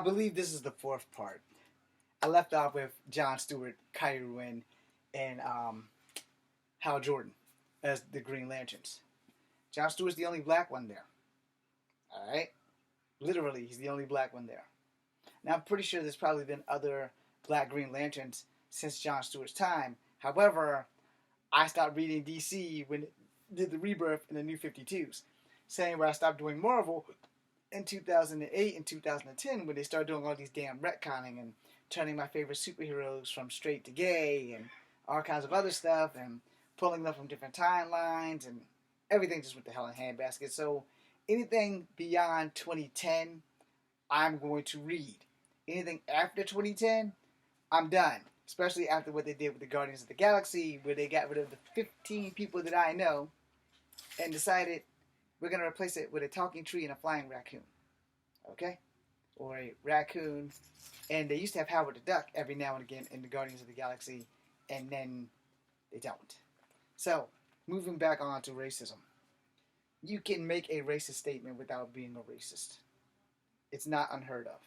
I believe this is the fourth part. I left off with Jon Stewart, Kyrie Wynn, and Hal Jordan as the Green Lanterns. Jon Stewart's the only black one there. All right, literally, he's the only black one there. Now I'm pretty sure there's probably been other black Green Lanterns since Jon Stewart's time. However, I stopped reading DC when it did the rebirth in the New 52s. Saying where I stopped doing Marvel in 2008 and 2010 when they started doing all these damn retconning and turning my favorite superheroes from straight to gay and all kinds of other stuff and pulling them from different timelines and everything just went to hell in a handbasket. So anything beyond 2010, I'm going to read. Anything after 2010, I'm done. Especially after what they did with the Guardians of the Galaxy, where they got rid of the 15 people that I know and decided we're going to replace it with a talking tree and a flying raccoon. Okay? Or a raccoon. And they used to have Howard the Duck every now and again in the Guardians of the Galaxy, and then they don't. So, moving back on to racism. You can make a racist statement without being a racist. It's not unheard of.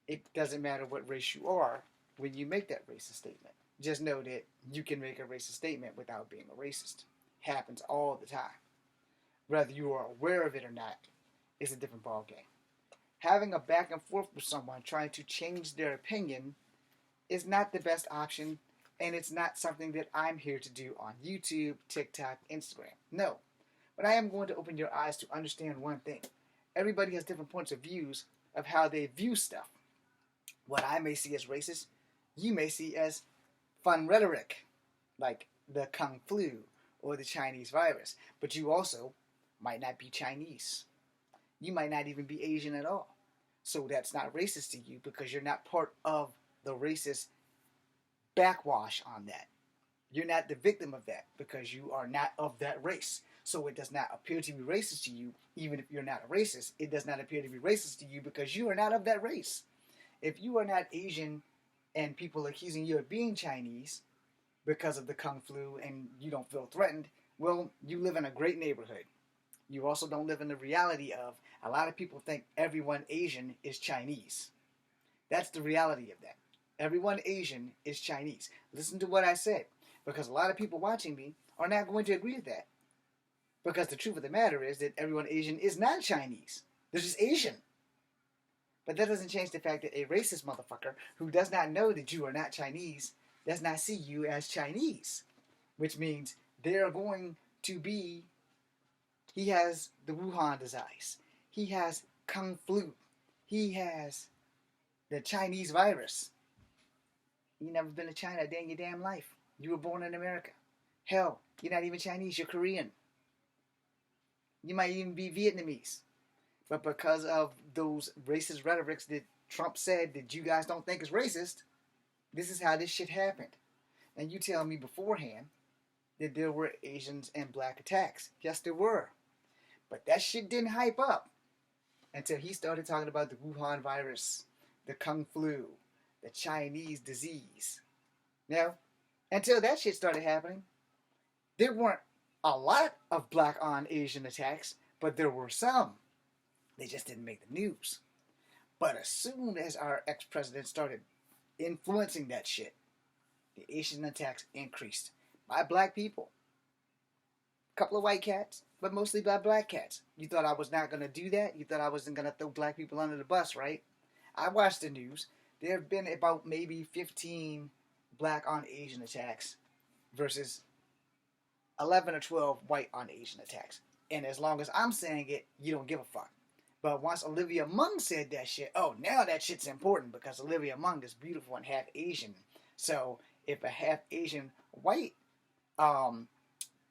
It doesn't matter what race you are when you make that racist statement. Just know that you can make a racist statement without being a racist. Happens all the time. Whether you are aware of it or not, is a different ballgame. Having a back and forth with someone trying to change their opinion is not the best option, and it's not something that I'm here to do on YouTube, TikTok, Instagram. No. But I am going to open your eyes to understand one thing. Everybody has different points of views of how they view stuff. What I may see as racist, you may see as fun rhetoric, like the Kung Flu or the Chinese virus. But you also might not be Chinese. You might not even be Asian at all. So that's not racist to you because you're not part of the racist backwash on that. You're not the victim of that because you are not of that race. So it does not appear to be racist to you, even if you're not a racist. It does not appear to be racist to you because you are not of that race. If you are not Asian and people are accusing you of being Chinese because of the Kung Flu and you don't feel threatened, well, you live in a great neighborhood. You also don't live in the reality of a lot of people think everyone Asian is Chinese. That's the reality of that. Everyone Asian is Chinese. Listen to what I said, because a lot of people watching me are not going to agree with that. Because the truth of the matter is that everyone Asian is not Chinese. They're just Asian. But that doesn't change the fact that a racist motherfucker who does not know that you are not Chinese does not see you as Chinese. Which means they're going to be... He has the Wuhan disease. He has Kung Flu. He has the Chinese virus. You never been to China a day in your damn life. You were born in America. Hell, you're not even Chinese, you're Korean. You might even be Vietnamese. But because of those racist rhetorics that Trump said that you guys don't think is racist, this is how this shit happened. And you tell me beforehand that there were Asians and black attacks. Yes, there were. But that shit didn't hype up until he started talking about the Wuhan virus, the Kung Flu, the Chinese disease. Now, until that shit started happening, there weren't a lot of black on Asian attacks, but there were some. They just didn't make the news. But as soon as our ex-president started influencing that shit, the Asian attacks increased by black people. A couple of white cats, but mostly by black cats. You thought I was not going to do that? You thought I wasn't going to throw black people under the bus, right? I watched the news. There have been about maybe 15 black on Asian attacks versus 11 or 12 white on Asian attacks. And as long as I'm saying it, you don't give a fuck. But once Olivia Munn said that shit, oh, now that shit's important because Olivia Munn is beautiful and half Asian. So if a half Asian white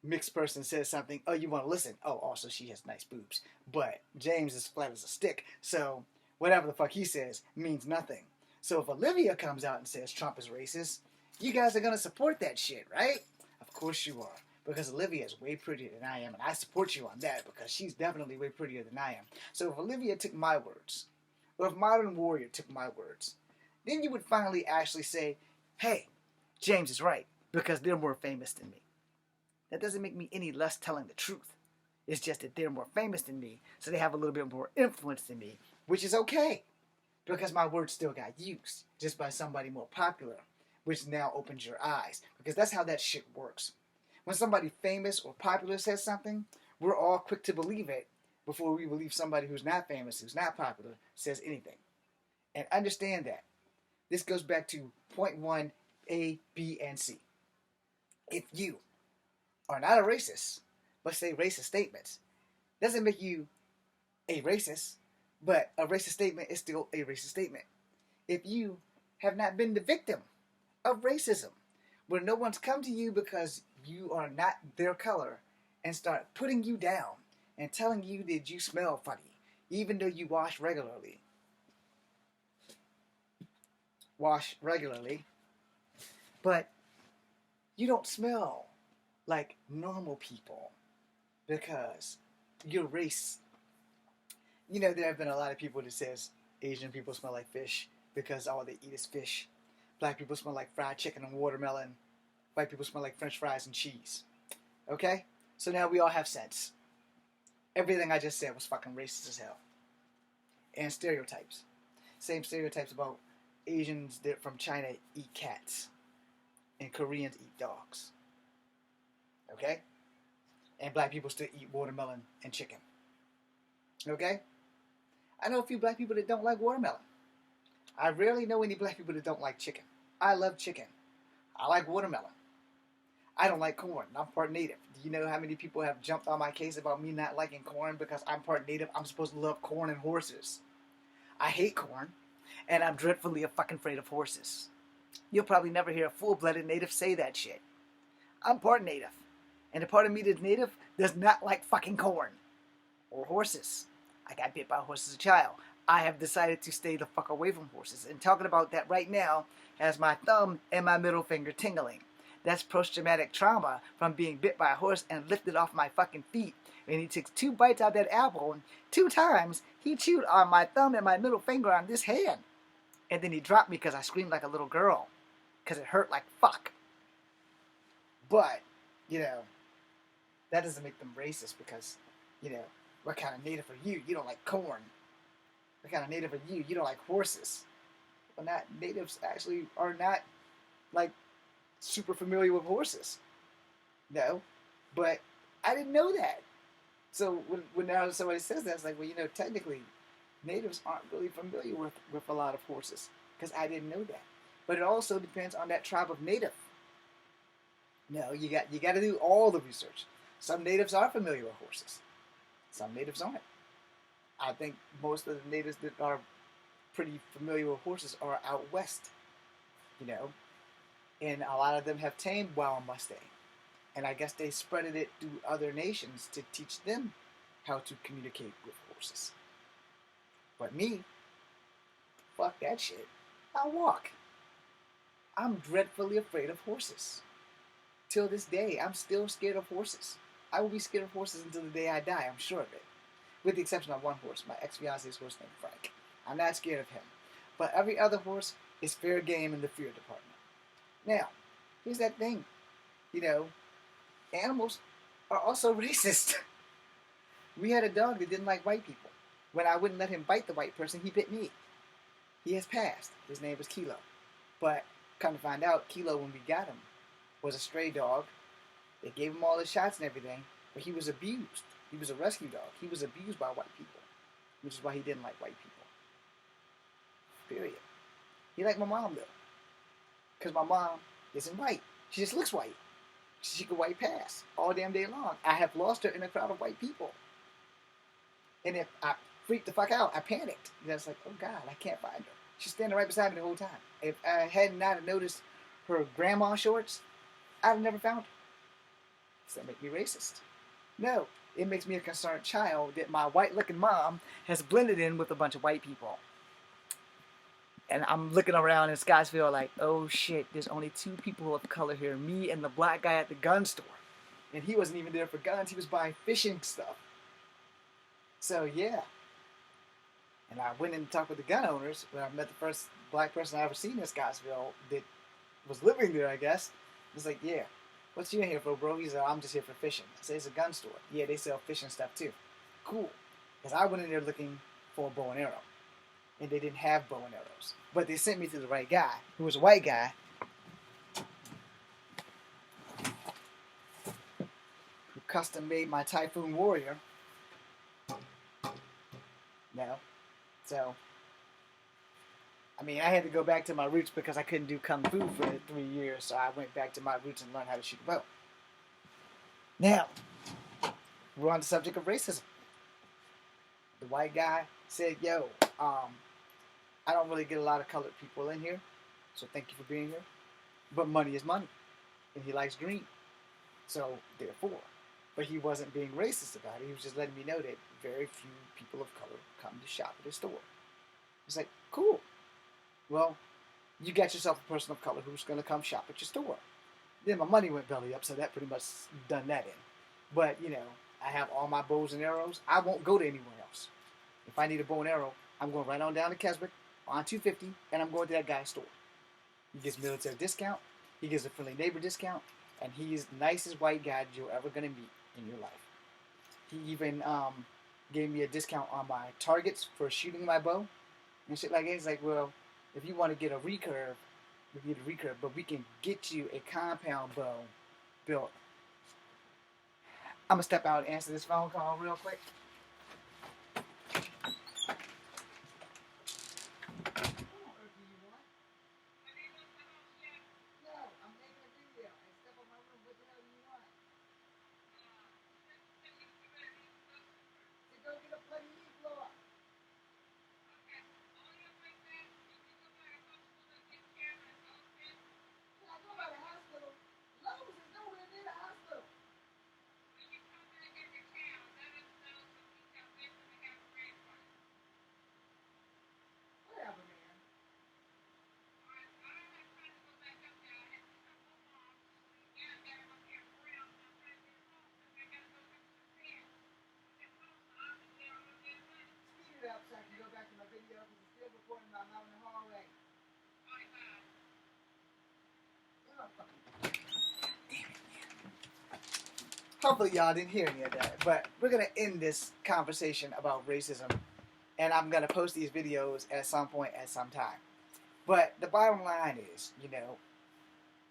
mixed person says something, oh, you want to listen? Oh, also she has nice boobs. But James is flat as a stick. So whatever the fuck he says means nothing. So if Olivia comes out and says Trump is racist, you guys are going to support that shit, right? Of course you are. Because Olivia is way prettier than I am, and I support you on that because she's definitely way prettier than I am. So if Olivia took my words, or if Modern Warrior took my words, then you would finally actually say, hey, James is right, because they're more famous than me. That doesn't make me any less telling the truth. It's just that they're more famous than me, so they have a little bit more influence than me, which is okay. because my word still got used just by somebody more popular, which now opens your eyes, because that's how that shit works. When somebody famous or popular says something, we're all quick to believe it before we believe somebody who's not famous, who's not popular, says anything. And understand that. This goes back to point one, A, B, and C. If you are not a racist, but say racist statements, doesn't make you a racist, but a racist statement is still a racist statement. If you have not been the victim of racism, where no one's come to you because you are not their color and start putting you down and telling you that you smell funny, even though you wash regularly, but you don't smell like normal people because your race. You know, there have been a lot of people that says Asian people smell like fish because all they eat is fish. Black people smell like fried chicken and watermelon. White people smell like French fries and cheese. Okay? So now we all have sense. Everything I just said was fucking racist as hell. And stereotypes. Same stereotypes about Asians that from China eat cats. And Koreans eat dogs. Okay? And black people still eat watermelon and chicken. Okay? I know a few black people that don't like watermelon. I rarely know any black people that don't like chicken. I love chicken. I like watermelon. I don't like corn. I'm part native. Do you know how many people have jumped on my case about me not liking corn because I'm part native? I'm supposed to love corn and horses. I hate corn, and I'm dreadfully fucking afraid of horses. You'll probably never hear a full-blooded native say that shit. I'm part native, and the part of me that's native does not like fucking corn or horses. I got bit by a horse as a child. I have decided to stay the fuck away from horses. And talking about that right now has my thumb and my middle finger tingling. That's post-traumatic trauma from being bit by a horse and lifted off my fucking feet. And he took 2 bites out of that apple, and 2 times he chewed on my thumb and my middle finger on this hand. And then he dropped me because I screamed like a little girl. Because it hurt like fuck. But, you know, that doesn't make them racist because, you know, what kind of native are you? You don't like corn. What kind of native are you? You don't like horses. Well, not natives actually are not like super familiar with horses. No, but I didn't know that. So when now somebody says that, it's like, well, you know, technically, natives aren't really familiar with a lot of horses because I didn't know that. But it also depends on that tribe of native. No, you got to do all the research. Some natives are familiar with horses. Some natives aren't. I think most of the natives that are pretty familiar with horses are out west, you know, and a lot of them have tamed wild Mustang, and I guess they spreaded it to other nations to teach them how to communicate with horses. But me, fuck that shit. I walk. I'm dreadfully afraid of horses. Till this day, I'm still scared of horses. I will be scared of horses until the day I die, I'm sure of it. With the exception of one horse, my ex-fiance's horse named Frank. I'm not scared of him. But every other horse is fair game in the fear department. Now, here's that thing. You know, animals are also racist. We had a dog that didn't like white people. When I wouldn't let him bite the white person, he bit me. He has passed. His name was Kilo. But come to find out, Kilo, when we got him, was a stray dog. They gave him all the shots and everything, but he was abused. He was a rescue dog. He was abused by white people, which is why he didn't like white people. Period. He liked my mom, though. Because my mom isn't white. She just looks white. She could white pass all damn day long. I have lost her in a crowd of white people. And if I freaked the fuck out, I panicked. You know, it's like, oh God, I can't find her. She's standing right beside me the whole time. If I had not noticed her grandma shorts, I'd have never found her. Does that make me racist? No. It makes me a concerned child that my white-looking mom has blended in with a bunch of white people. And I'm looking around in Scottsville like, oh shit, there's only 2 people of color here, me and the black guy at the gun store. And he wasn't even there for guns, he was buying fishing stuff. So yeah. And I went in and talked with the gun owners when I met the first black person I ever seen in Scottsville that was living there, I guess. It was like, yeah. What you in here for, bro? He said, I'm just here for fishing. I said, it's a gun store. Yeah, they sell fishing stuff too. Cool. Because I went in there looking for a bow and arrow. and they didn't have bow and arrows. But they sent me to the right guy, who was a white guy, who custom made my Typhoon Warrior. No. So, I mean, I had to go back to my roots because I couldn't do Kung Fu for 3 years, so I went back to my roots and learned how to shoot a bow. Now, we're on the subject of racism. The white guy said, yo, I don't really get a lot of colored people in here, so thank you for being here. But money is money, and he likes green. So, therefore. But he wasn't being racist about it. He was just letting me know that very few people of color come to shop at his store. It's like, cool. Well, you got yourself a person of color who's going to come shop at your store. Then my money went belly up, so that pretty much done that in. But, you know, I have all my bows and arrows. I won't go to anywhere else. If I need a bow and arrow, I'm going right on down to Keswick on 250, and I'm going to that guy's store. He gives military discount. He gives a friendly neighbor discount. And he's the nicest white guy you're ever going to meet in your life. He even gave me a discount on my targets for shooting my bow and shit like that. He's like, well, if you want to get a recurve, we get a recurve, but we can get you a compound bow built. I'm going to step out and answer this phone call real quick. Hopefully y'all didn't hear any of that, but we're going to end this conversation about racism, and I'm going to post these videos at some point at some time. But the bottom line is, you know,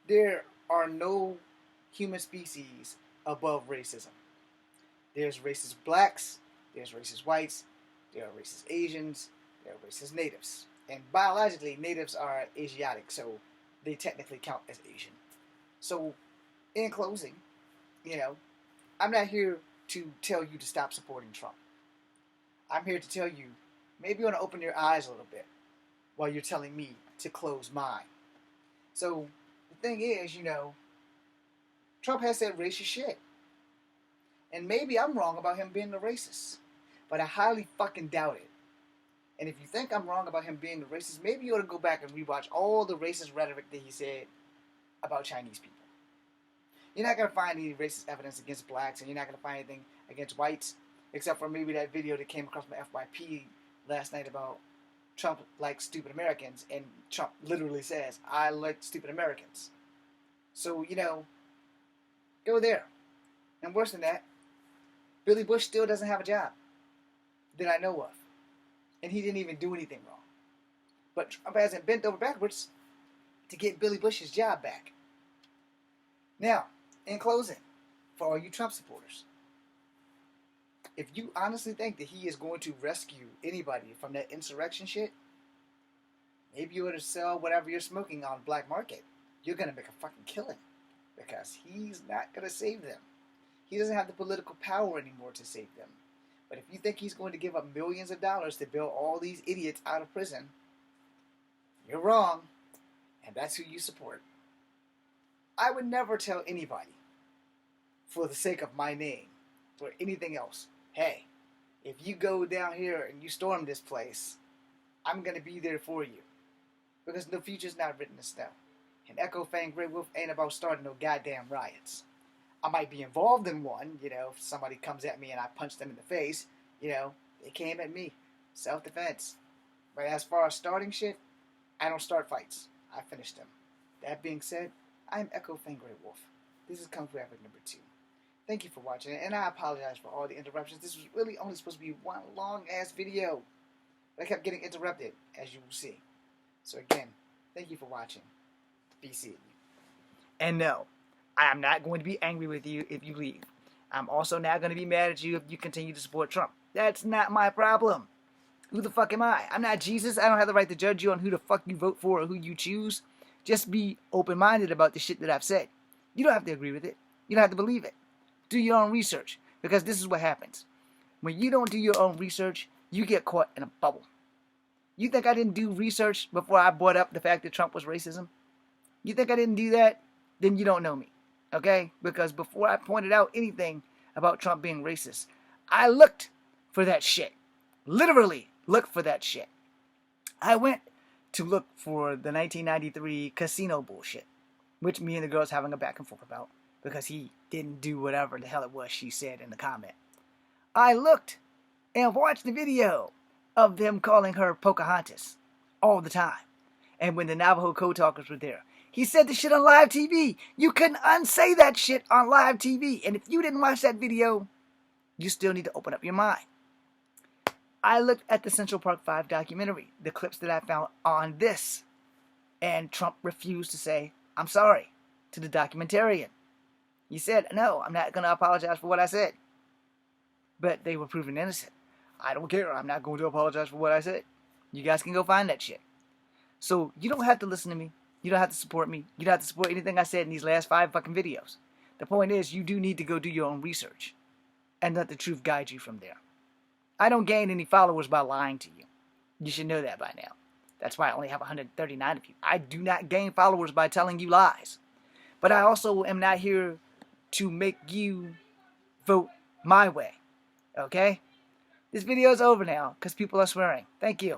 there are no human species above racism. There's racist blacks, there's racist whites, there are racist Asians, there are racist natives. And biologically, natives are Asiatic, so they technically count as Asian. So, in closing, you know, I'm not here to tell you to stop supporting Trump. I'm here to tell you, maybe you want to open your eyes a little bit while you're telling me to close mine. So, the thing is, you know, Trump has said racist shit. And maybe I'm wrong about him being a racist. But I highly fucking doubt it. And if you think I'm wrong about him being a racist, maybe you ought to go back and rewatch all the racist rhetoric that he said about Chinese people. You're not going to find any racist evidence against blacks, and you're not going to find anything against whites, except for maybe that video that came across my FYP last night about Trump likes stupid Americans, and Trump literally says, I like stupid Americans. So, you know, go there. And worse than that, Billy Bush still doesn't have a job that I know of. And he didn't even do anything wrong. But Trump hasn't bent over backwards to get Billy Bush's job back. Now, in closing, for all you Trump supporters, if you honestly think that he is going to rescue anybody from that insurrection shit, maybe you ought to sell whatever you're smoking on the black market. You're going to make a fucking killing. Because he's not going to save them. He doesn't have the political power anymore to save them. But if you think he's going to give up millions of dollars to bail all these idiots out of prison, you're wrong. And that's who you support. I would never tell anybody, for the sake of my name, or anything else, hey, if you go down here and you storm this place, I'm going to be there for you. Because the future's not written in stone. And Echo Fang Grey Wolf ain't about starting no goddamn riots. I might be involved in one, you know, if somebody comes at me and I punch them in the face, you know, they came at me. Self-defense. But as far as starting shit, I don't start fights. I finish them. That being said, I'm Echo Fang Grey Wolf. This is Kung Fu Epic number 2. Thank you for watching, and I apologize for all the interruptions. This was really only supposed to be one long-ass video. But I kept getting interrupted, as you will see. So again, thank you for watching. Be seeing you. And no, I am not going to be angry with you if you leave. I'm also not going to be mad at you if you continue to support Trump. That's not my problem. Who the fuck am I? I'm not Jesus. I don't have the right to judge you on who the fuck you vote for or who you choose. Just be open-minded about the shit that I've said. You don't have to agree with it. You don't have to believe it. Do your own research. Because this is what happens. When you don't do your own research, you get caught in a bubble. You think I didn't do research before I brought up the fact that Trump was racism? You think I didn't do that? Then you don't know me. Okay? Because before I pointed out anything about Trump being racist, I looked for that shit. Literally looked for that shit. I went to look for the 1993 casino bullshit, which me and the girl's having a back and forth about because he didn't do whatever the hell it was she said in the comment. I looked and watched the video of them calling her Pocahontas all the time. And when the Navajo code talkers were there, he said the shit on live TV. You couldn't unsay that shit on live TV. And if you didn't watch that video, you still need to open up your mind. I looked at the Central Park 5 documentary, the clips that I found on this, and Trump refused to say, I'm sorry, to the documentarian. He said, no, I'm not going to apologize for what I said. But they were proven innocent. I don't care. I'm not going to apologize for what I said. You guys can go find that shit. So you don't have to listen to me. You don't have to support me. You don't have to support anything I said in these last 5 fucking videos. The point is, you do need to go do your own research and let the truth guide you from there. I don't gain any followers by lying to you. You should know that by now. That's why I only have 139 of you. I do not gain followers by telling you lies. But I also am not here to make you vote my way. Okay? This video is over now because people are swearing. Thank you.